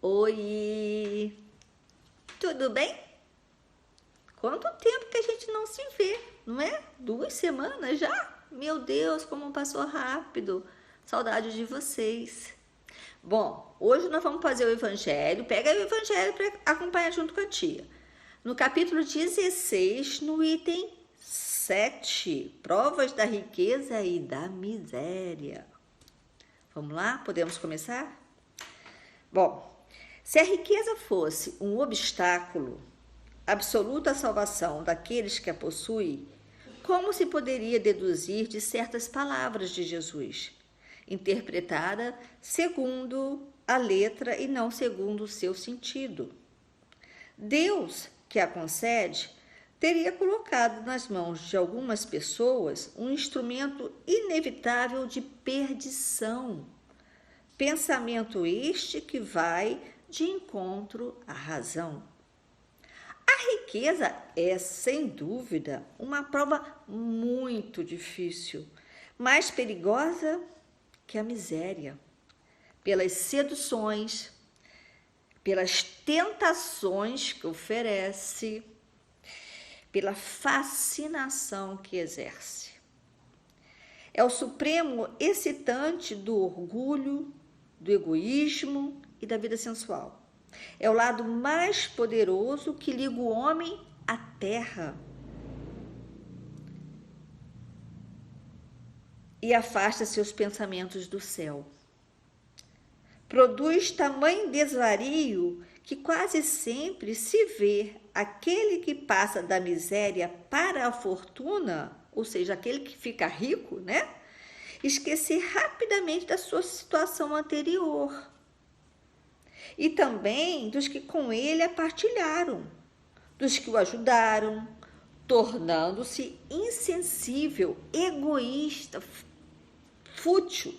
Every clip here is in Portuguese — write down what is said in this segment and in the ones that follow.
Oi, tudo bem? Quanto tempo que a gente não se vê, não é? 2 semanas já? Meu Deus, como passou rápido. Saudade de vocês. Bom, hoje nós vamos fazer o Evangelho. Pega o Evangelho para acompanhar junto com a tia. No capítulo 16, no item 7, provas da riqueza e da miséria. Vamos lá? Podemos começar? Bom, se a riqueza fosse um obstáculo absoluto à salvação daqueles que a possuem, como se poderia deduzir de certas palavras de Jesus, interpretada segundo a letra e não segundo o seu sentido? Deus, que a concede, teria colocado nas mãos de algumas pessoas um instrumento inevitável de perdição. Pensamento este que vai de encontro à razão. A riqueza é, sem dúvida, uma prova muito difícil, mais perigosa que a miséria, pelas seduções, pelas tentações que oferece, pela fascinação que exerce. É o supremo excitante do orgulho, do egoísmo e da vida sensual. É o lado mais poderoso que liga o homem à terra e afasta seus pensamentos do céu. Produz tamanho desvario que quase sempre se vê aquele que passa da miséria para a fortuna, ou seja, aquele que fica rico, né? Esquecer rapidamente da sua situação anterior. E também dos que com ele a partilharam, dos que o ajudaram, tornando-se insensível, egoísta, fútil.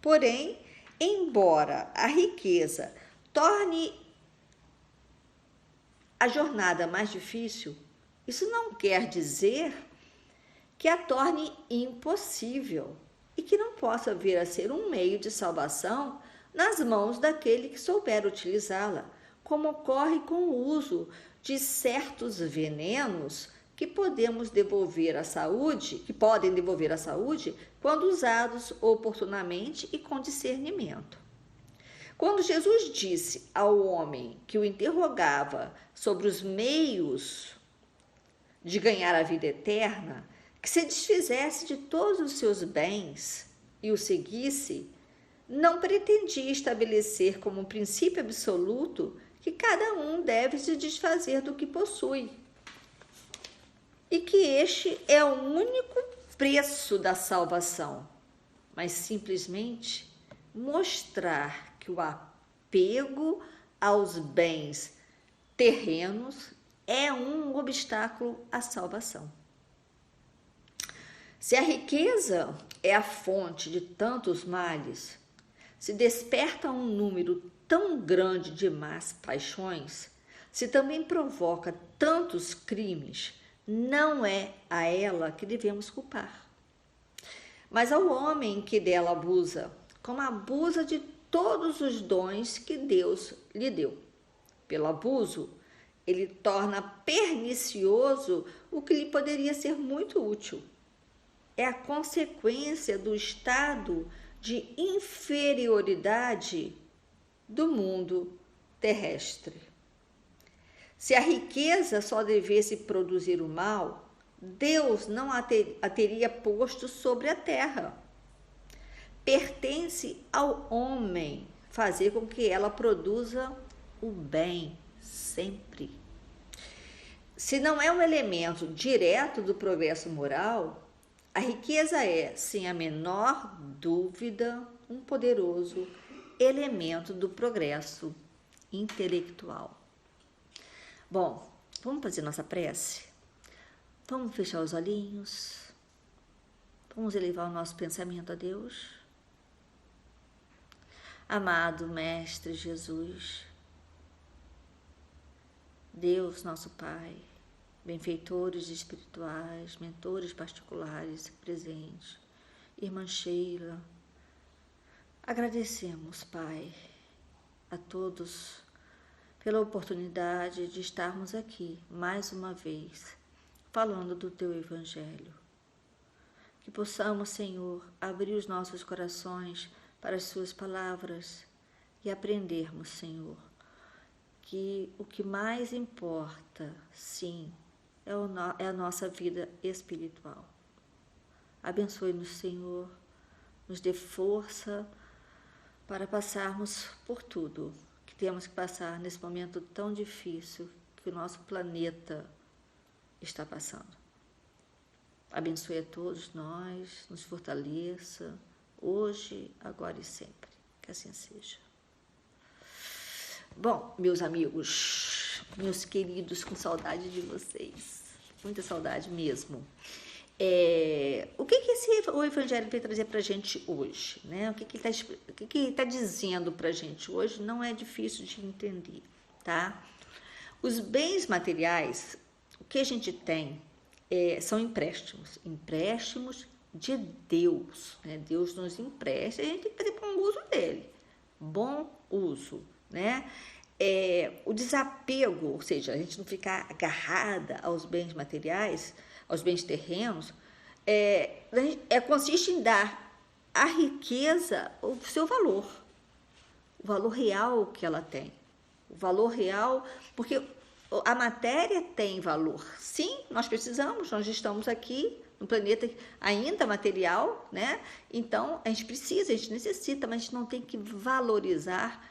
Porém, embora a riqueza torne a jornada mais difícil, isso não quer dizer que a torne impossível e que não possa vir a ser um meio de salvação nas mãos daquele que souber utilizá-la, como ocorre com o uso de certos venenos que podemos devolver à saúde, que podem devolver à saúde quando usados oportunamente e com discernimento. Quando Jesus disse ao homem que o interrogava sobre os meios de ganhar a vida eterna, que se desfizesse de todos os seus bens e o seguisse, não pretendia estabelecer como um princípio absoluto que cada um deve se desfazer do que possui e que este é o único preço da salvação, mas simplesmente mostrar que o apego aos bens terrenos é um obstáculo à salvação. Se a riqueza é a fonte de tantos males, se desperta um número tão grande de más paixões, se também provoca tantos crimes, não é a ela que devemos culpar, mas ao homem que dela abusa, como abusa de todos os dons que Deus lhe deu. Pelo abuso, ele torna pernicioso o que lhe poderia ser muito útil. É a consequência do estado de inferioridade do mundo terrestre. Se a riqueza só devesse produzir o mal, Deus não a teria posto sobre a terra. Pertence ao homem fazer com que ela produza o bem sempre. Se não é um elemento direto do progresso moral, a riqueza é, sem a menor dúvida, um poderoso elemento do progresso intelectual. Bom, vamos fazer nossa prece? Vamos fechar os olhinhos? Vamos elevar o nosso pensamento a Deus? Amado Mestre Jesus, Deus nosso Pai, benfeitores espirituais, mentores particulares presentes, Irmã Sheila, agradecemos, Pai, a todos pela oportunidade de estarmos aqui mais uma vez, falando do Teu Evangelho. Que possamos, Senhor, abrir os nossos corações para as Suas palavras e aprendermos, Senhor, que o que mais importa, sim, é a nossa vida espiritual. Abençoe-nos, Senhor, nos dê força para passarmos por tudo que temos que passar nesse momento tão difícil que o nosso planeta está passando. Abençoe a todos nós, nos fortaleça, hoje, agora e sempre. Que assim seja. Bom, meus amigos, meus queridos, com saudade de vocês, muita saudade mesmo. O que o Evangelho veio trazer para a gente hoje, né? O que ele está dizendo para a gente hoje não é difícil de entender, tá? Os bens materiais, o que a gente tem são empréstimos de Deus, né? Deus nos empresta, a gente tem que fazer bom uso dele, bom uso, né? O desapego, ou seja, a gente não ficar agarrada aos bens materiais, aos bens terrenos, consiste em dar à riqueza o seu valor, o valor real que ela tem, o valor real, porque a matéria tem valor. Sim, nós precisamos, nós estamos aqui no planeta ainda material, né? Então, a gente precisa, a gente necessita, mas a gente não tem que valorizar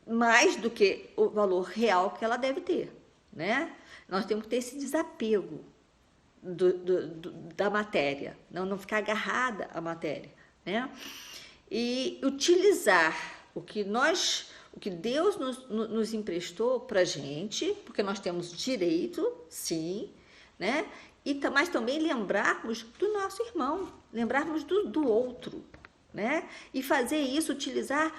mais do que o valor real que ela deve ter, né? Nós temos que ter esse desapego da matéria, não ficar agarrada à matéria, né? E utilizar o que Deus nos emprestou para a gente, porque nós temos direito, sim, né? Mas também lembrarmos do nosso irmão, lembrarmos do outro, né? E fazer isso, utilizar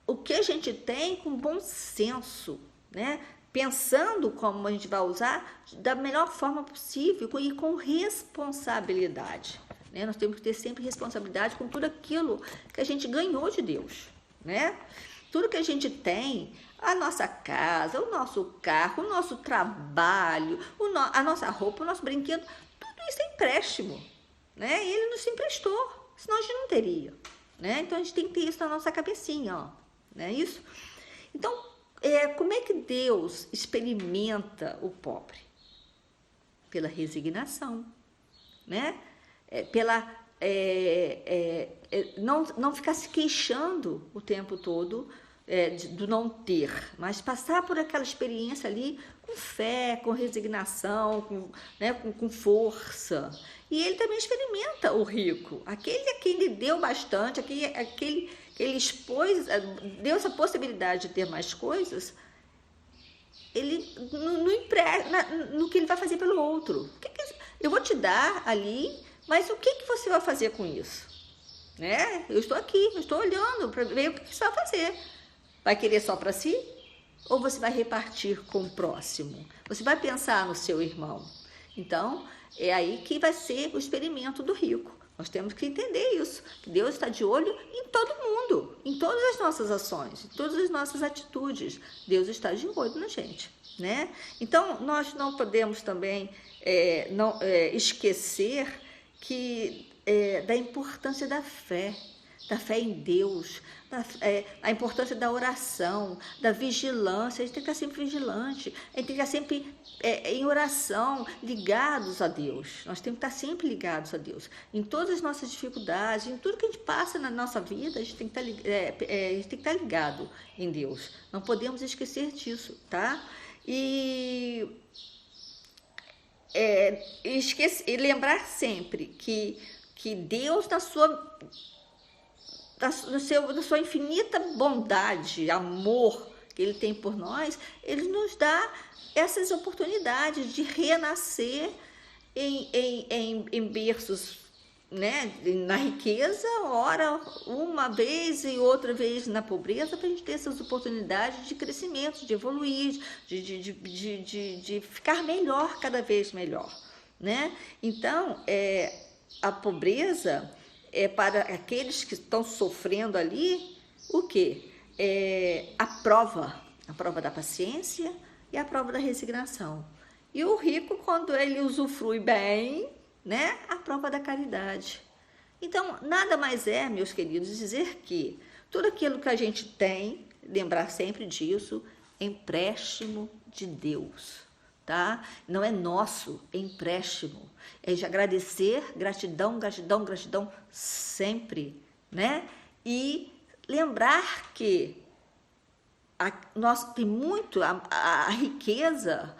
o que a gente tem com bom senso, né? Pensando como a gente vai usar da melhor forma possível e com responsabilidade, né? Nós temos que ter sempre responsabilidade com tudo aquilo que a gente ganhou de Deus, né? Tudo que a gente tem, a nossa casa, o nosso carro, o nosso trabalho, a nossa roupa, o nosso brinquedo, tudo isso é empréstimo, né? E ele nos emprestou, senão a gente não teria, né? Então a gente tem que ter isso na nossa cabecinha, ó, não é isso? Então, como é que Deus experimenta o pobre? Pela resignação, né? Não ficar se queixando o tempo todo do não ter, mas passar por aquela experiência ali com fé, com resignação, com força. E ele também experimenta o rico, aquele a quem ele deu bastante, aquele que ele expôs, deu essa possibilidade de ter mais coisas, ele no que ele vai fazer pelo outro. Eu vou te dar ali, mas o que você vai fazer com isso? Né? Eu estou aqui, eu estou olhando para ver o que você vai fazer. Vai querer só para si? Ou você vai repartir com o próximo? Você vai pensar no seu irmão? Então, é aí que vai ser o experimento do rico. Nós temos que entender isso, que Deus está de olho em todo mundo, em todas as nossas ações, em todas as nossas atitudes. Deus está de olho na gente, né? Então, nós não podemos também esquecer da importância da fé em Deus, a importância da oração, da vigilância. A gente tem que estar sempre vigilante, a gente tem que estar sempre em oração, ligados a Deus. Nós temos que estar sempre ligados a Deus. Em todas as nossas dificuldades, em tudo que a gente passa na nossa vida, a gente tem que estar ligado em Deus. Não podemos esquecer disso, tá? E lembrar sempre que Deus, na sua infinita bondade, amor que Ele tem por nós, Ele nos dá essas oportunidades de renascer em berços, né, na riqueza, ora uma vez e outra vez na pobreza, para a gente ter essas oportunidades de crescimento, de evoluir, de ficar melhor, cada vez melhor, né? Então, a pobreza é para aqueles que estão sofrendo ali, o quê? a prova da paciência e a prova da resignação. E o rico, quando ele usufrui bem, né, a prova da caridade. Então, nada mais é, meus queridos, dizer que tudo aquilo que a gente tem, lembrar sempre disso, é empréstimo de Deus, tá? Não é nosso, é empréstimo. É de agradecer, gratidão, gratidão, gratidão sempre, né? E lembrar que tem muito, a riqueza,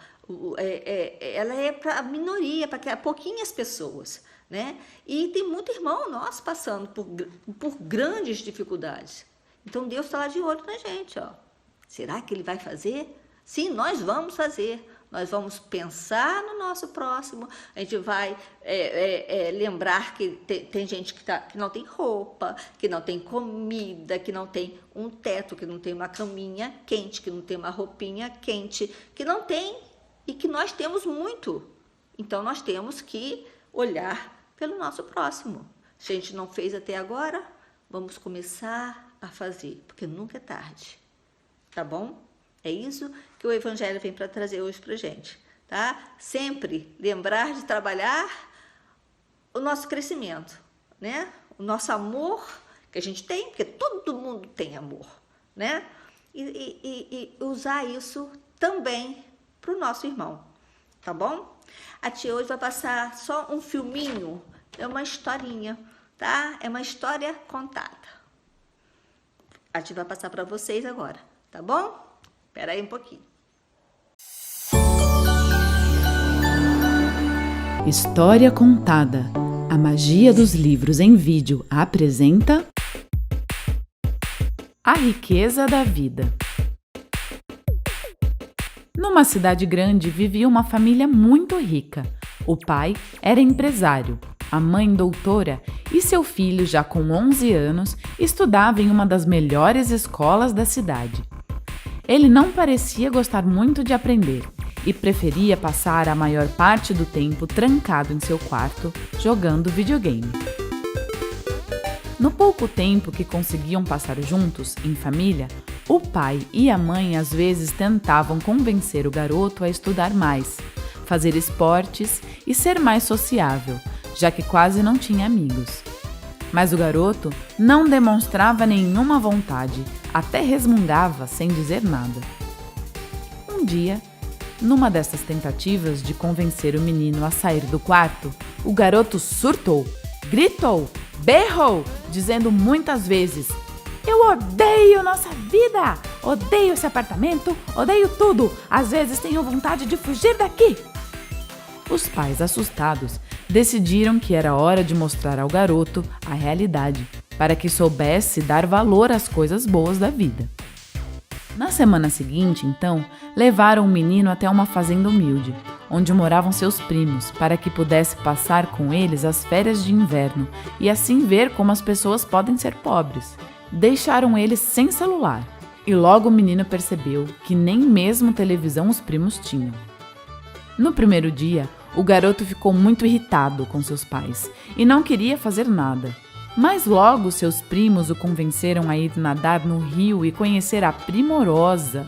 ela é para a minoria, para pouquinhas pessoas, né? E tem muito irmão nosso passando por grandes dificuldades. Então Deus está lá de olho na gente, ó. Será que Ele vai fazer? Sim, nós vamos fazer. Nós vamos pensar no nosso próximo. A gente vai lembrar que tem gente que não tem roupa, que não tem comida, que não tem um teto, que não tem uma caminha quente, que não tem uma roupinha quente, que não tem e que nós temos muito. Então nós temos que olhar pelo nosso próximo. Se a gente não fez até agora, vamos começar a fazer, porque nunca é tarde. Tá bom? É isso que o Evangelho vem para trazer hoje para a gente, tá? Sempre lembrar de trabalhar o nosso crescimento, né? O nosso amor que a gente tem, porque todo mundo tem amor, né? E usar isso também para o nosso irmão, tá bom? A tia hoje vai passar só um filminho, é uma historinha, tá? É uma história contada. A tia vai passar para vocês agora, tá bom? Espera aí um pouquinho. História contada. A magia dos livros em vídeo apresenta A Riqueza da Vida. Numa cidade grande vivia uma família muito rica. O pai era empresário, a mãe doutora e seu filho, já com 11 anos, estudava em uma das melhores escolas da cidade. Ele não parecia gostar muito de aprender e preferia passar a maior parte do tempo trancado em seu quarto, jogando videogame. No pouco tempo que conseguiam passar juntos, em família, o pai e a mãe às vezes tentavam convencer o garoto a estudar mais, fazer esportes e ser mais sociável, já que quase não tinha amigos. Mas o garoto não demonstrava nenhuma vontade, até resmungava sem dizer nada. Um dia, numa dessas tentativas de convencer o menino a sair do quarto, o garoto surtou, gritou, berrou, dizendo muitas vezes: "Eu odeio nossa vida! Odeio esse apartamento! Odeio tudo! Às vezes tenho vontade de fugir daqui!" Os pais, assustados, decidiram que era hora de mostrar ao garoto a realidade, para que soubesse dar valor às coisas boas da vida. Na semana seguinte, então, levaram o menino até uma fazenda humilde, onde moravam seus primos, para que pudesse passar com eles as férias de inverno e assim ver como as pessoas podem ser pobres. Deixaram eles sem celular, e logo o menino percebeu que nem mesmo televisão os primos tinham. No primeiro dia, o garoto ficou muito irritado com seus pais e não queria fazer nada. Mas logo seus primos o convenceram a ir nadar no rio e conhecer a Primorosa,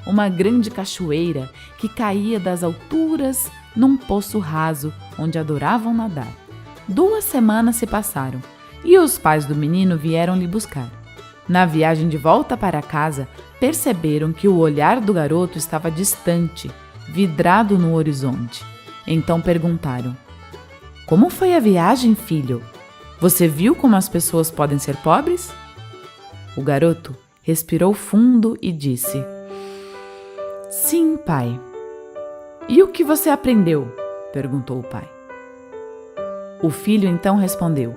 uma grande cachoeira que caía das alturas num poço raso onde adoravam nadar. 2 semanas se passaram e os pais do menino vieram lhe buscar. Na viagem de volta para casa, perceberam que o olhar do garoto estava distante, vidrado no horizonte. Então perguntaram: "Como foi a viagem, filho? Você viu como as pessoas podem ser pobres?" O garoto respirou fundo e disse: "Sim, pai." "E o que você aprendeu?" perguntou o pai. O filho então respondeu: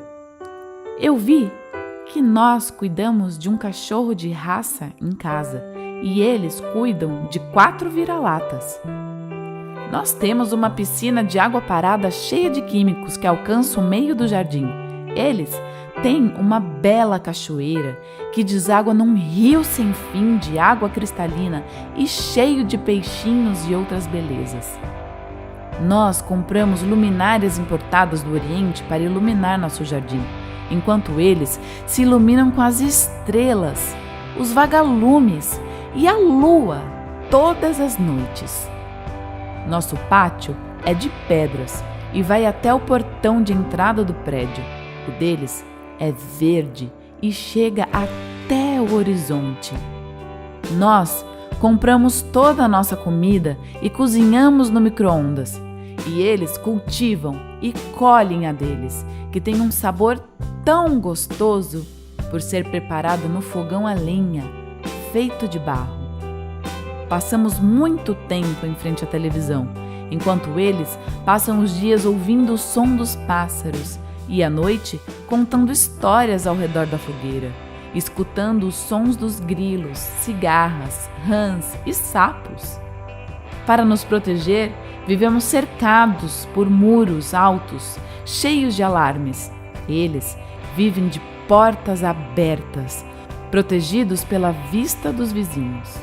"Eu vi que nós cuidamos de um cachorro de raça em casa e eles cuidam de 4 vira-latas. Nós temos uma piscina de água parada cheia de químicos que alcança o meio do jardim. Eles têm uma bela cachoeira que deságua num rio sem fim de água cristalina e cheio de peixinhos e outras belezas. Nós compramos luminárias importadas do Oriente para iluminar nosso jardim, enquanto eles se iluminam com as estrelas. os vagalumes e a lua todas as noites. Nosso pátio é de pedras e vai até o portão de entrada do prédio. O deles é verde e chega até o horizonte. Nós compramos toda a nossa comida e cozinhamos no micro-ondas. E eles cultivam e colhem a deles, que tem um sabor tão gostoso por ser preparado no fogão a lenha, feito de barro. Passamos muito tempo em frente à televisão, enquanto eles passam os dias ouvindo o som dos pássaros e à noite contando histórias ao redor da fogueira, escutando os sons dos grilos, cigarras, rãs e sapos. Para nos proteger, vivemos cercados por muros altos, cheios de alarmes. Eles vivem de portas abertas, protegidos pela vista dos vizinhos.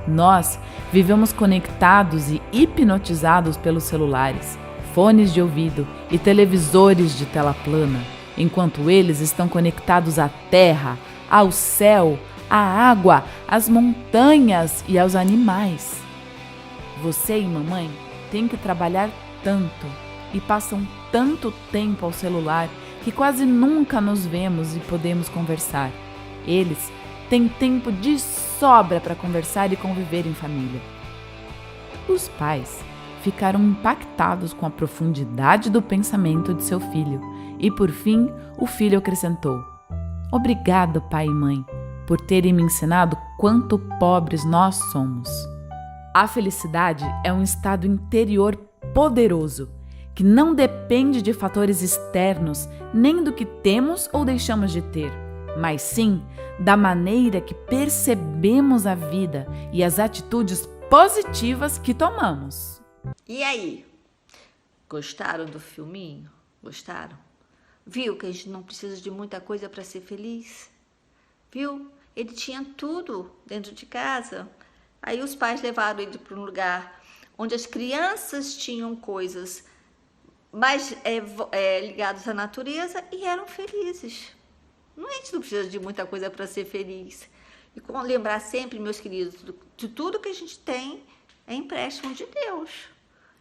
Nós vivemos conectados e hipnotizados pelos celulares, fones de ouvido e televisores de tela plana, enquanto eles estão conectados à terra, ao céu, à água, às montanhas e aos animais. Você e mamãe têm que trabalhar tanto e passam tanto tempo ao celular que quase nunca nos vemos e podemos conversar. Eles têm tempo de sobra para conversar e conviver em família. Os pais ficaram impactados com a profundidade do pensamento de seu filho e, por fim, o filho acrescentou: "Obrigado, pai e mãe, por terem me ensinado quanto pobres nós somos." A felicidade é um estado interior poderoso, que não depende de fatores externos nem do que temos ou deixamos de ter, mas sim da maneira que percebemos a vida e as atitudes positivas que tomamos. E aí? Gostaram do filminho? Gostaram? Viu que a gente não precisa de muita coisa para ser feliz? Viu? Ele tinha tudo dentro de casa. Aí os pais levaram ele para um lugar onde as crianças tinham coisas mais ligadas à natureza e eram felizes. A gente não precisa de muita coisa para ser feliz. E lembrar sempre, meus queridos, de tudo que a gente tem é empréstimo de Deus.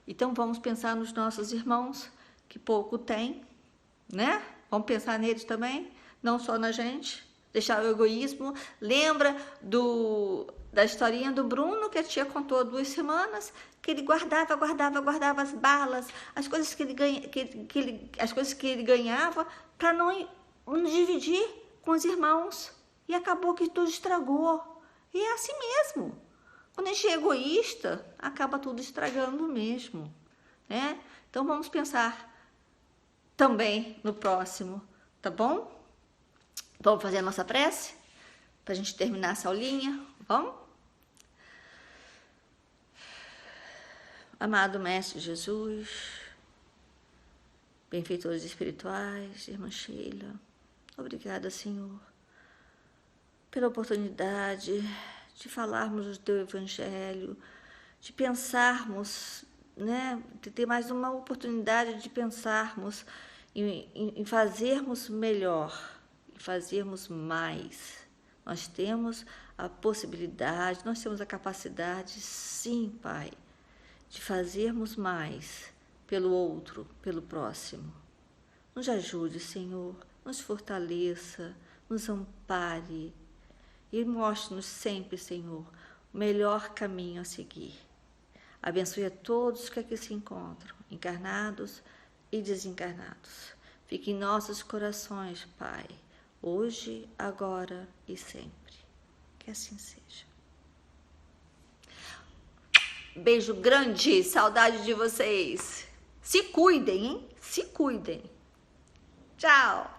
Então vamos pensar nos nossos irmãos que pouco têm, né? Vamos pensar neles também, não só na gente. Deixar o egoísmo. Lembra da historinha do Bruno que a tia contou há 2 semanas, que ele guardava as balas, as coisas que ele ganhava para não dividir com os irmãos. E acabou que tudo estragou. E é assim mesmo. Quando a gente é egoísta, acaba tudo estragando mesmo, né? Então vamos pensar também no próximo, tá bom? Vamos fazer a nossa prece para a gente terminar essa aulinha, vamos? Amado Mestre Jesus, benfeitores espirituais, irmã Sheila, obrigada, Senhor, pela oportunidade de falarmos do Teu Evangelho, de pensarmos, né, de ter mais uma oportunidade de pensarmos em fazermos melhor, em fazermos mais. Nós temos a possibilidade, nós temos a capacidade, sim, Pai, de fazermos mais pelo outro, pelo próximo. Nos ajude, Senhor, nos fortaleça, nos ampare e mostre-nos sempre, Senhor, o melhor caminho a seguir. Abençoe a todos que aqui se encontram, encarnados e desencarnados. Fique em nossos corações, Pai, hoje, agora e sempre. Que assim seja. Beijo grande, saudade de vocês. Se cuidem, hein? Se cuidem. Tchau.